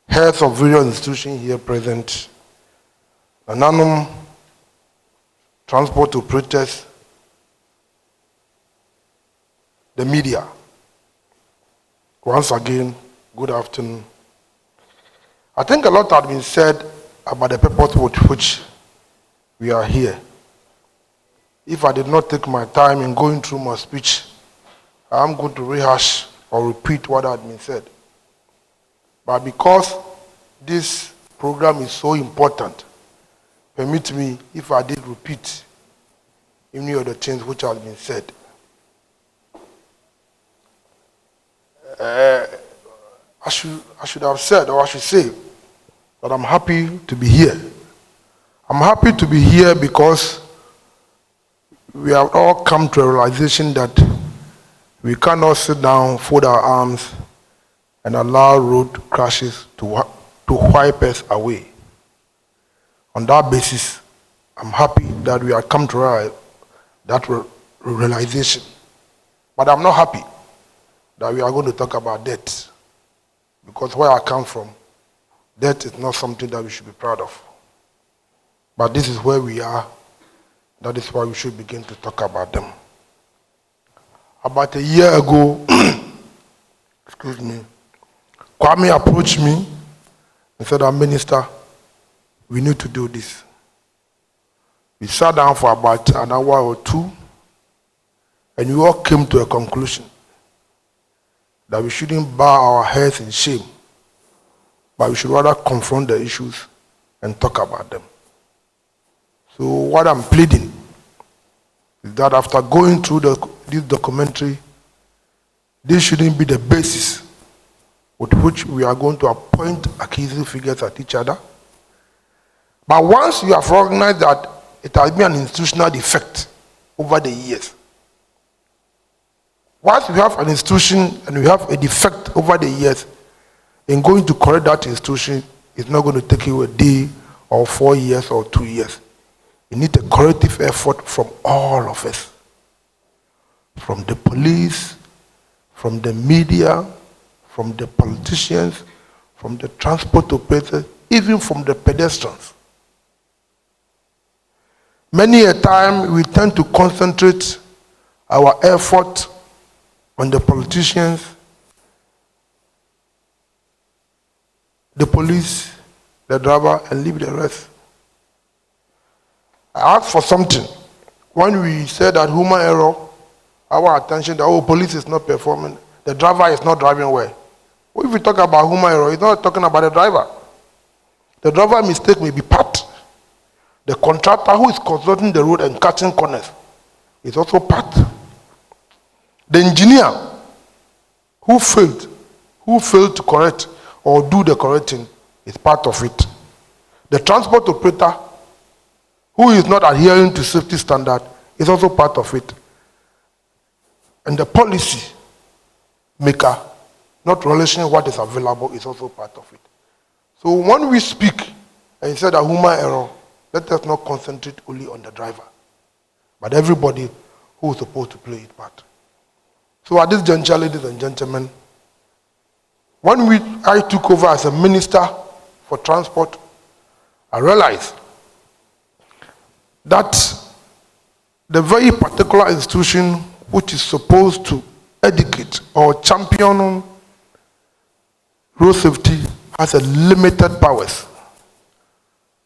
heads of various institutions here present, Nananum transport operators, the media. Once again, good afternoon. I think a lot has been said about the purpose with which we are here. If I did not take my time in going through my speech, I am going to rehash or repeat what had been said. But because this program is so important, permit me, if I did repeat any of the things which have been said. I should have said, or I should say, that I'm happy to be here. I'm happy to be here because we have all come to a realization that we cannot sit down, fold our arms, and allow road crashes to wipe us away. On that basis, I'm happy that we have come to that realization. But I'm not happy that we are going to talk about debt, because where I come from, debt is not something that we should be proud of. But this is where we are. That is why we should begin to talk about them. About a year ago, excuse me, Kwame approached me and said, Minister, we need to do this. We sat down for about an hour or two, and we all came to a conclusion that we shouldn't bow our heads in shame, but we should rather confront the issues and talk about them. So what I'm pleading is that after going through this documentary, this shouldn't be the basis with which we are going to appoint accusing figures at each other. But once you have recognized that it has been an institutional defect over the years, once we have an institution and we have a defect over the years, in going to correct that institution, it's not going to take you a day or 4 years or 2 years. You need a corrective effort from all of us. From the police, from the media, from the politicians, from the transport operators, even from the pedestrians. Many a time we tend to concentrate our effort on the politicians, the police, the driver, and leave the rest. I asked for something. When we said that human error, our attention that, police is not performing, the driver is not driving well. If we talk about human error, it's not talking about the driver. The driver mistake may be part. The contractor who is constructing the road and cutting corners is also part. The engineer who failed to correct or do the correcting is part of it. The transport operator who is not adhering to safety standard is also part of it. And the policy maker, not relishing what is available, is also part of it. So when we speak and say that human error, let us not concentrate only on the driver, but everybody who is supposed to play it part. So at this juncture, ladies and gentlemen, when I took over as a minister for transport, I realized that the very particular institution which is supposed to educate or champion road safety has a limited powers.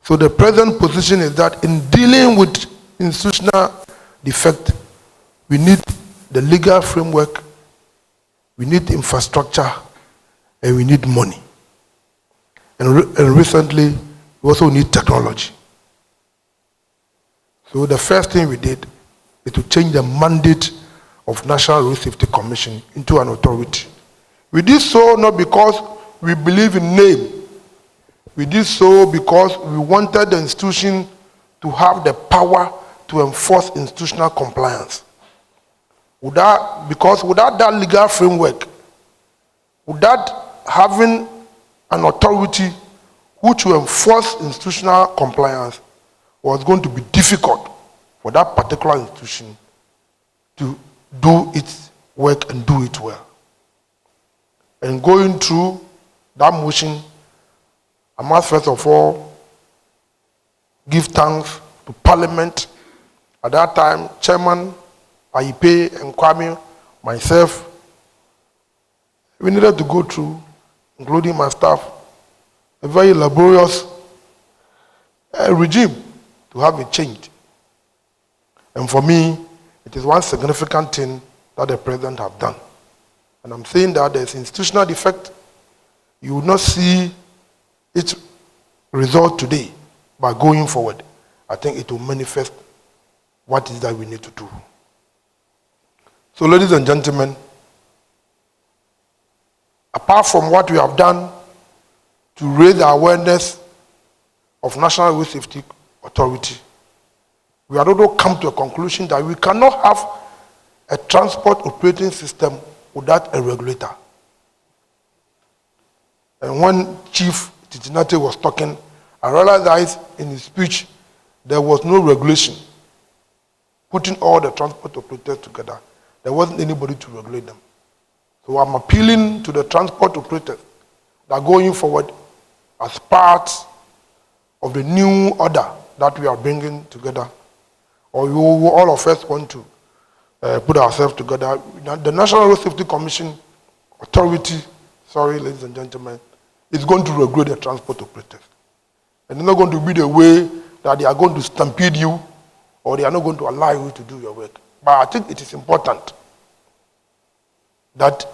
So the present position is that in dealing with institutional defect, we need the legal framework, we need infrastructure, and we need money. And recently, we also need technology. So the first thing we did is to change the mandate of National Road Safety Commission into an authority. We did so not because we believe in name. We did so because we wanted the institution to have the power to enforce institutional compliance. Because without that legal framework, without having an authority which will enforce institutional compliance, was going to be difficult for that particular institution to do its work and do it well. And going through that motion, I must first of all give thanks to Parliament. At that time, Chairman Aipe and Kwame, myself, we needed to go through, including my staff, a very laborious regime to have it changed. And for me, it is one significant thing that the President have done. And I'm saying that there's institutional defect. You will not see its result today, but going forward, I think it will manifest what is that we need to do. So ladies and gentlemen, apart from what we have done to raise the awareness of National Road Safety Authority, we have also come to a conclusion that we cannot have a transport operating system without a regulator. And when Chief Titinate was talking, I realized in his speech there was no regulation. Putting all the transport operators together, there wasn't anybody to regulate them. So I'm appealing to the transport operators that going forward, as part of the new order that we are bringing together, or all of us want to put ourselves together, the National Road Safety Commission authority, ladies and gentlemen, is going to regulate the transport operators. And it's not going to be the way that they are going to stampede you, or they are not going to allow you to do your work. But I think it is important that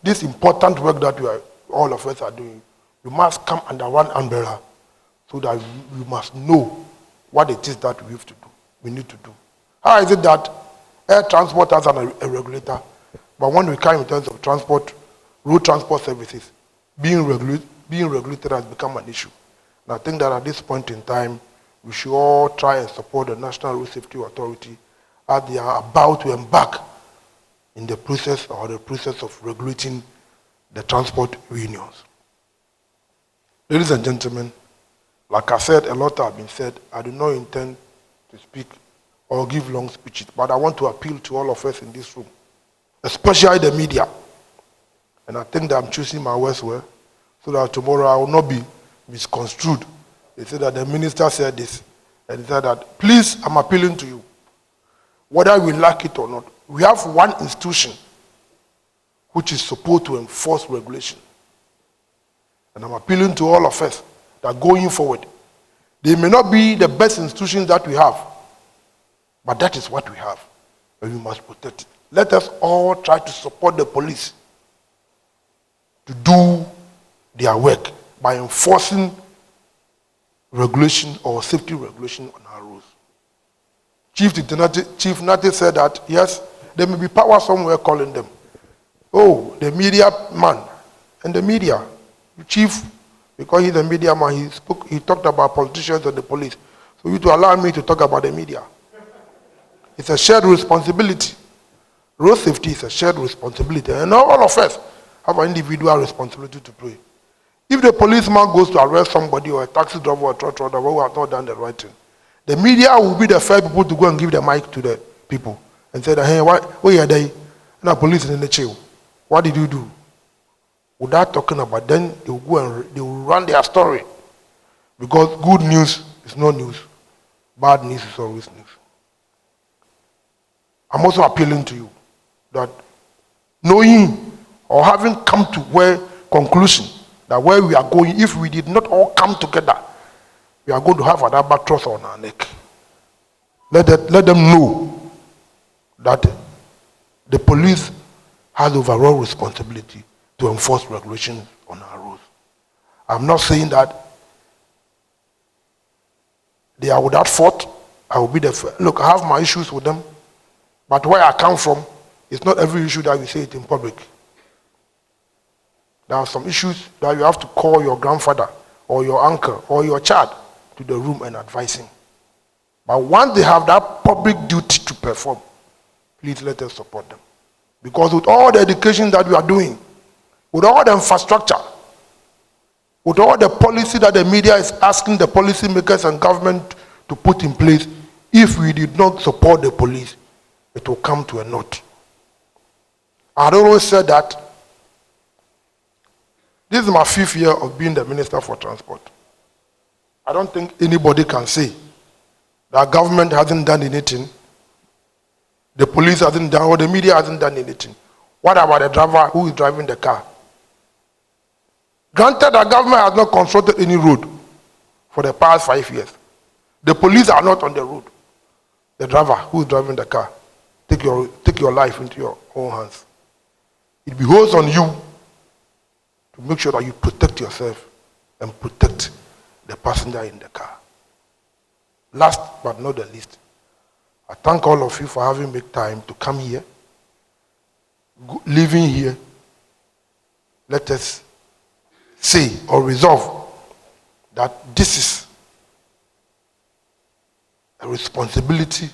this important work that all of us are doing, you must come under one umbrella so that we must know what it is that we need to do. How is it that air transport has a regulator, but when we come in terms of transport, road transport services, being regulated has become an issue. And I think that at this point in time, we should all try and support the National Road Safety Authority as they are about to embark in the process of regulating the transport unions. Ladies and gentlemen, like I said, a lot have been said. I do not intend to speak or give long speeches, but I want to appeal to all of us in this room, especially the media. And I think that I'm choosing my words well, so that tomorrow I will not be misconstrued. They said that the minister said this, and he said that, please, I'm appealing to you, whether we like it or not, we have one institution which is supposed to enforce regulation. And I'm appealing to all of us that going forward, they may not be the best institutions that we have, but that is what we have, and we must protect it. Let us all try to support the police to do their work by enforcing regulation or safety regulation on our roads. Chief Nate said that, yes, there may be power somewhere calling them. Oh, the media man and the media. Chief, because he's a media man, he talked about politicians and the police. So you to allow me to talk about the media. It's a shared responsibility. Road safety is a shared responsibility. And all of us have an individual responsibility to play. If the policeman goes to arrest somebody or a taxi driver or a truck driver who has not done the right thing, the media will be the first people to go and give the mic to the people and say that, hey, why are you there? And the police in the jail. What did you do? Without talking about, then they will go and they will run their story. Because good news is no news. Bad news is always news. I'm also appealing to you that knowing or having come to where conclusion that where we are going, if we did not all come together, we are going to have an albatross on our neck. Let them know that the police has overall responsibility to enforce regulations on our roads. I'm not saying that they are without fault. I will be the first. Look, I have my issues with them, but where I come from, it's not every issue that we say it in public. There are some issues that you have to call your grandfather or your uncle or your child to the room and advise him. But once they have that public duty to perform, please let us support them. Because with all the education that we are doing, with all the infrastructure, with all the policy that the media is asking the policymakers and government to put in place, if we did not support the police, it will come to a naught. I always said that this is my 5th year of being the Minister for Transport. I don't think anybody can say that government hasn't done anything, the police hasn't done, or the media hasn't done anything. What about the driver who is driving the car? Granted, the government has not constructed any road for the past 5 years. The police are not on the road. The driver who is driving the car, take your life into your own hands. It behoves on you to make sure that you protect yourself and protect the passenger in the car. Last but not the least, I thank all of you for having made time to come here. Living here, let us say or resolve that this is a responsibility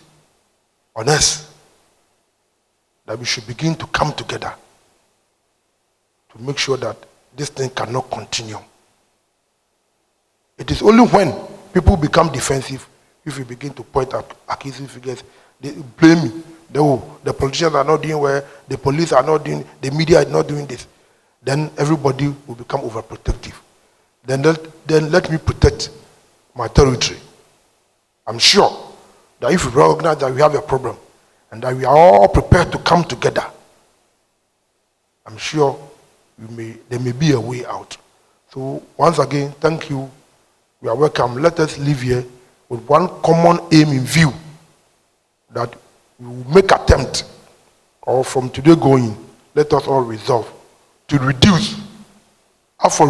on us, that we should begin to come together to make sure that this thing cannot continue. It is only when people become defensive, if we begin to point at accusing figures, they blame me. The politicians are not doing well, the police are not doing, the media is not doing this. Then everybody will become overprotective. Then let me protect my territory. I'm sure that if we recognize that we have a problem and that we are all prepared to come together, I'm sure there may be a way out. So once again, thank you. You are welcome. Let us live here with one common aim in view, that we will make attempt, or from today going, let us all resolve to reduce. As for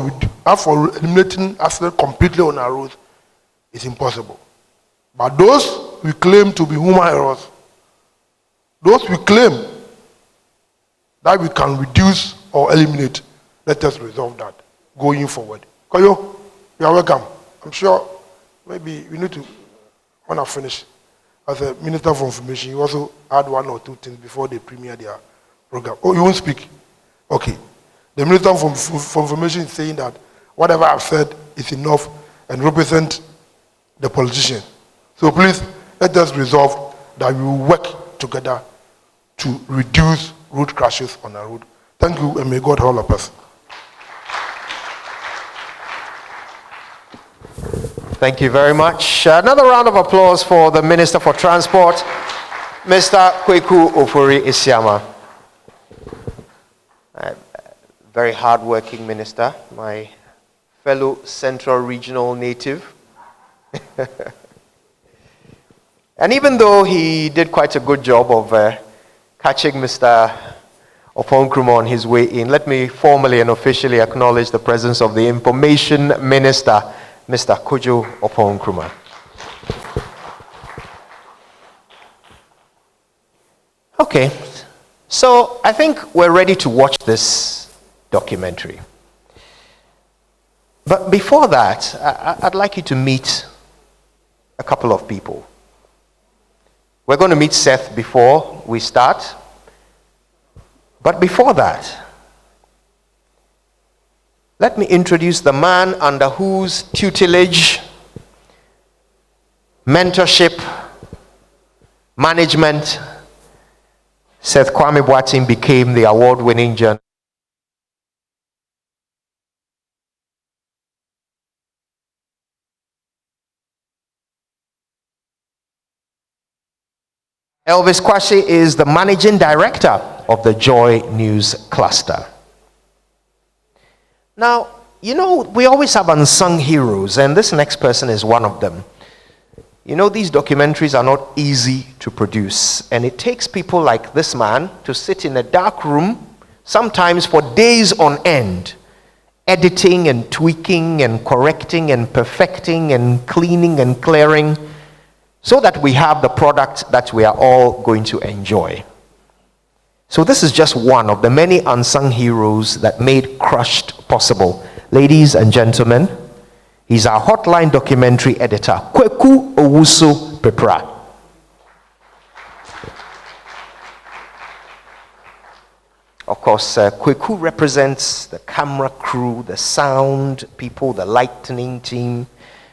eliminating accidents completely on our roads, it's impossible. But those we claim to be human errors, those we claim that we can reduce or eliminate, let us resolve that going forward. Koyo, you are welcome. I'm sure maybe we need to, when I finish, as a Minister for Information, you also add 1 or 2 things before they premiere their program. Oh, you won't speak? Okay. The Minister for Information is saying that whatever I've said is enough and represent the politician. So please, let us resolve that we will work together to reduce road crashes on our road. Thank you, and may God help us. Thank you very much. Another round of applause for the Minister for Transport, Mr. Kweku Ofori-Isiamah. Very hard-working minister, my fellow Central Regional native. And even though he did quite a good job of catching Mr. Opoku on his way in, let me formally and officially acknowledge the presence of the Information Minister, Mr. Kojo Opoku. Okay, so I think we're ready to watch this documentary. But before that, I'd like you to meet a couple of people. We're going to meet Seth before we start. But before that, let me introduce the man under whose tutelage, mentorship, management, Seth Kwame Boateng became the award-winning journalist. Elvis Kwasi is the managing director of the JoyNews cluster. Now, you know, we always have unsung heroes, and this next person is one of them. You know, these documentaries are not easy to produce, and it takes people like this man to sit in a dark room, sometimes for days on end, editing and tweaking and correcting and perfecting and cleaning and clearing, so that we have the product that we are all going to enjoy. So this is just one of the many unsung heroes that made Crushed possible. Ladies and gentlemen, he's our Hotline documentary editor, Kweku Owusu Pepra. Of course, Kweku represents the camera crew, the sound people, the lighting team,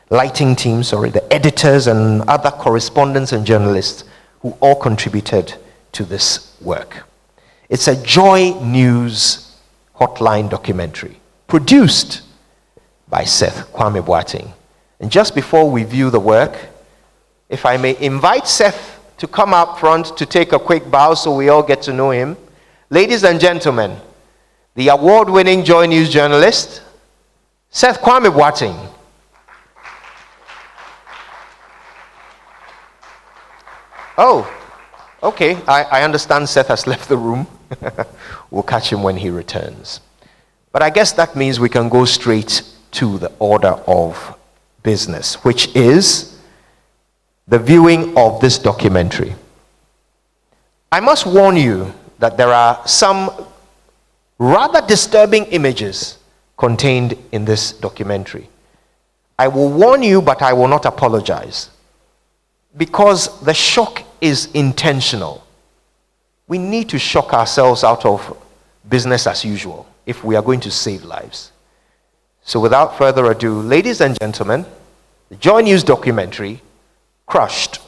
the editors and other correspondents and journalists who all contributed to this work. It's a JoyNews Hotline documentary produced by Seth Kwame Boateng. And just before we view the work, if I may invite Seth to come up front to take a quick bow so we all get to know him. Ladies and gentlemen, the award-winning JoyNews journalist, Seth Kwame Boateng. Oh, okay, I understand Seth has left the room. We'll catch him when he returns. But I guess that means we can go straight to the order of business, which is the viewing of this documentary. I must warn you that there are some rather disturbing images contained in this documentary. I will warn you, but I will not apologize, because the shock is intentional. We need to shock ourselves out of business as usual if we are going to save lives. So without further ado, ladies and gentlemen, the JoyNews documentary, Crushed.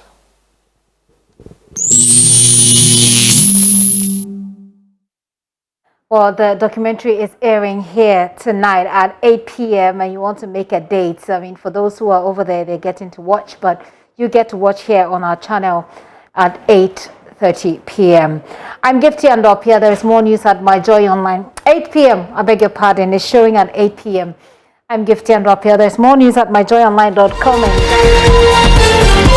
Well, the documentary is airing here tonight at 8 p.m. and you want to make a date. I mean, for those who are over there, they're getting to watch, but you get to watch here on our channel at 8:30 p.m. I'm Gifty Andopia. There is more news at My Joy Online. 8 p.m. I beg your pardon. It's showing at 8 p.m. I'm Gifty Andopia. There's more news at myjoyonline.com.